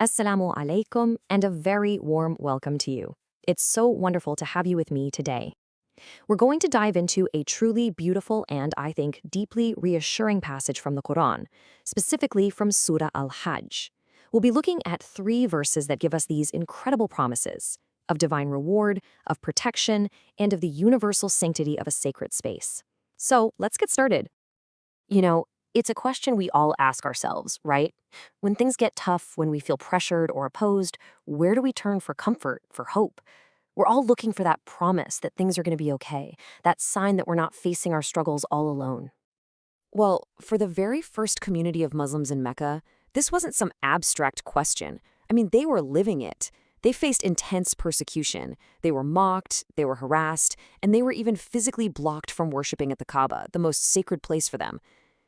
Assalamu alaikum, and a very warm welcome to you. It's so wonderful to have you with me today. We're going to dive into a truly beautiful and, I think, deeply reassuring passage from the Quran, specifically from Surah Al-Hajj. We'll be looking at 3 verses that give us these incredible promises of divine reward, of protection, and of the universal sanctity of a sacred space. So let's get started. It's a question we all ask ourselves, right? When things get tough, when we feel pressured or opposed, where do we turn for comfort, for hope? We're all looking for that promise that things are going to be okay, that sign that we're not facing our struggles all alone. Well, for the very first community of Muslims in Mecca, this wasn't some abstract question. They were living it. They faced intense persecution. They were mocked, they were harassed, and they were even physically blocked from worshiping at the Kaaba, the most sacred place for them.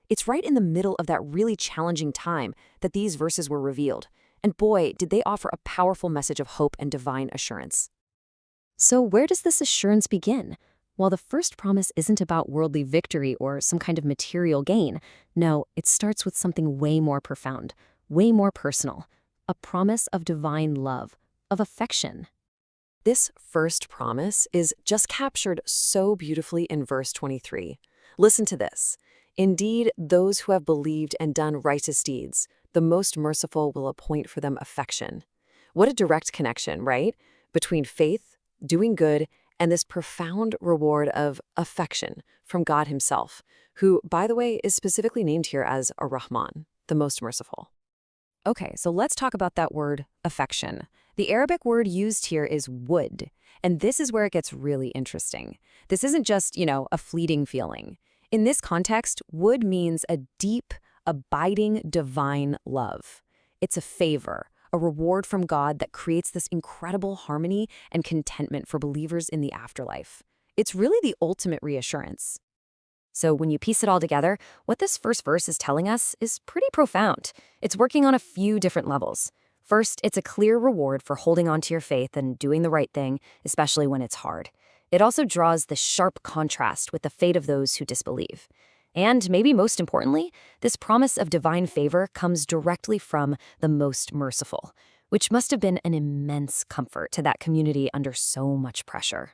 It's right in the middle of that really challenging time that these verses were revealed. And boy, did they offer a powerful message of hope and divine assurance. So where does this assurance begin? Well, the first promise isn't about worldly victory or some kind of material gain. No, it starts with something way more profound, way more personal. A promise of divine love, of affection. This first promise is just captured so beautifully in verse 23. Listen to this. Indeed, those who have believed and done righteous deeds, the most merciful will appoint for them affection. What a direct connection, right? Between faith, doing good, and this profound reward of affection from God himself, who, by the way, is specifically named here as Ar-Rahman, the most merciful. Okay, so let's talk about that word, affection. The Arabic word used here is wood, and this is where it gets really interesting. This isn't just, a fleeting feeling. In this context, wood means a deep, abiding, divine love. It's a favor, a reward from God that creates this incredible harmony and contentment for believers in the afterlife. It's really the ultimate reassurance. So when you piece it all together, what this first verse is telling us is pretty profound. It's working on a few different levels. First, it's a clear reward for holding on to your faith and doing the right thing, especially when it's hard. It also draws the sharp contrast with the fate of those who disbelieve. And maybe most importantly, this promise of divine favor comes directly from the most merciful, which must have been an immense comfort to that community under so much pressure.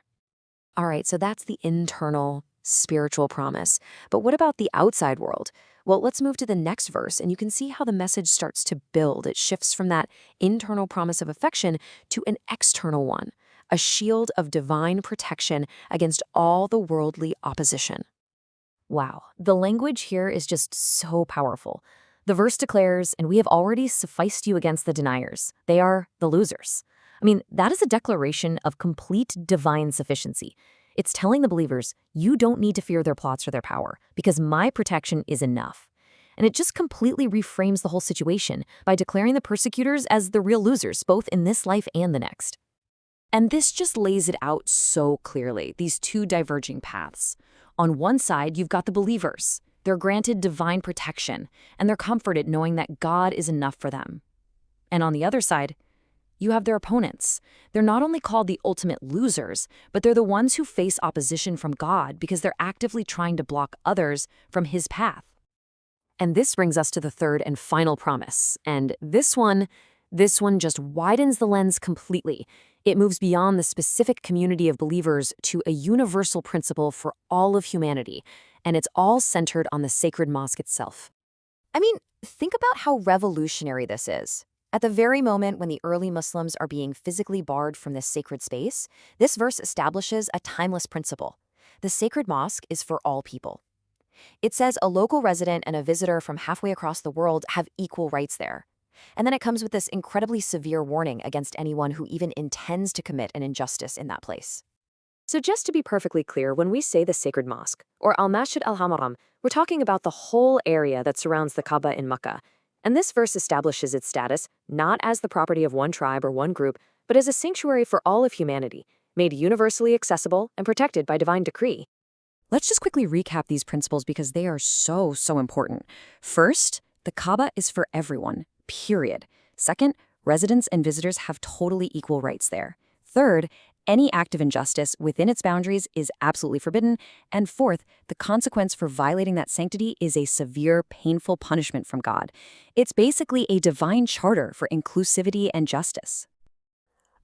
All right, so that's the internal, spiritual promise. But what about the outside world? Well, let's move to the next verse, and you can see how the message starts to build. It shifts from that internal promise of affection to an external one, a shield of divine protection against all the worldly opposition. Wow, the language here is just so powerful. The verse declares, and we have already sufficed you against the deniers. They are the losers. That is a declaration of complete divine sufficiency. It's telling the believers, you don't need to fear their plots or their power, because my protection is enough. And it just completely reframes the whole situation by declaring the persecutors as the real losers, both in this life and the next. And this just lays it out so clearly, these two diverging paths. On one side, you've got the believers. They're granted divine protection, and they're comforted knowing that God is enough for them. And on the other side, you have their opponents. They're not only called the ultimate losers, but they're the ones who face opposition from God because they're actively trying to block others from his path. And this brings us to the third and final promise. And this one just widens the lens completely. It moves beyond the specific community of believers to a universal principle for all of humanity, and it's all centered on the Sacred Mosque itself. Think about how revolutionary this is. At the very moment when the early Muslims are being physically barred from this sacred space, this verse establishes a timeless principle. The Sacred Mosque is for all people. It says a local resident and a visitor from halfway across the world have equal rights there. And then it comes with this incredibly severe warning against anyone who even intends to commit an injustice in that place. So just to be perfectly clear, when we say the Sacred Mosque, or Al-Masjid al-Haram, we're talking about the whole area that surrounds the Kaaba in Mecca. And this verse establishes its status not as the property of one tribe or one group, but as a sanctuary for all of humanity, made universally accessible and protected by divine decree. Let's just quickly recap these principles because they are so important. First, the Kaaba is for everyone. Period. Second, residents and visitors have totally equal rights there. Third, any act of injustice within its boundaries is absolutely forbidden. And fourth, the consequence for violating that sanctity is a severe, painful punishment from God. It's basically a divine charter for inclusivity and justice.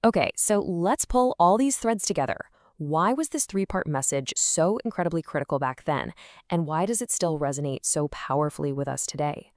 Okay, so let's pull all these threads together. Why was this three-part message so incredibly critical back then, and why does it still resonate so powerfully with us today?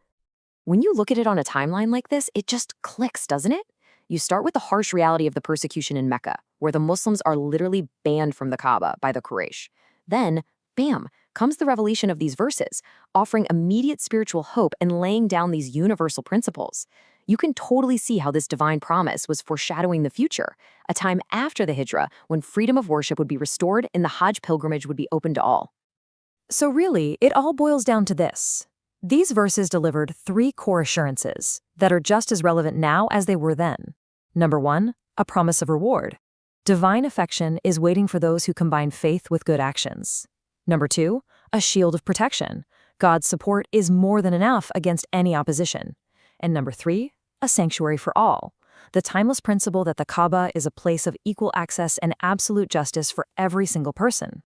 When you look at it on a timeline like this, it just clicks, doesn't it? You start with the harsh reality of the persecution in Mecca, where the Muslims are literally banned from the Kaaba by the Quraysh. Then, bam, comes the revelation of these verses, offering immediate spiritual hope and laying down these universal principles. You can totally see how this divine promise was foreshadowing the future, a time after the Hijrah when freedom of worship would be restored and the Hajj pilgrimage would be open to all. So really, it all boils down to this. These verses delivered three core assurances that are just as relevant now as they were then. Number one, a promise of reward. Divine affection is waiting for those who combine faith with good actions. Number two, a shield of protection. God's support is more than enough against any opposition. And number three, a sanctuary for all. The timeless principle that the Kaaba is a place of equal access and absolute justice for every single person.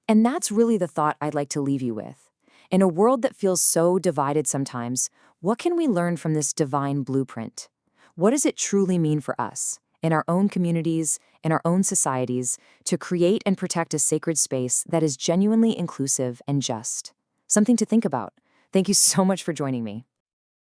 And that's really the thought I'd like to leave you with. In a world that feels so divided sometimes, what can we learn from this divine blueprint? What does it truly mean for us, in our own communities, in our own societies, to create and protect a sacred space that is genuinely inclusive and just? Something to think about. Thank you so much for joining me.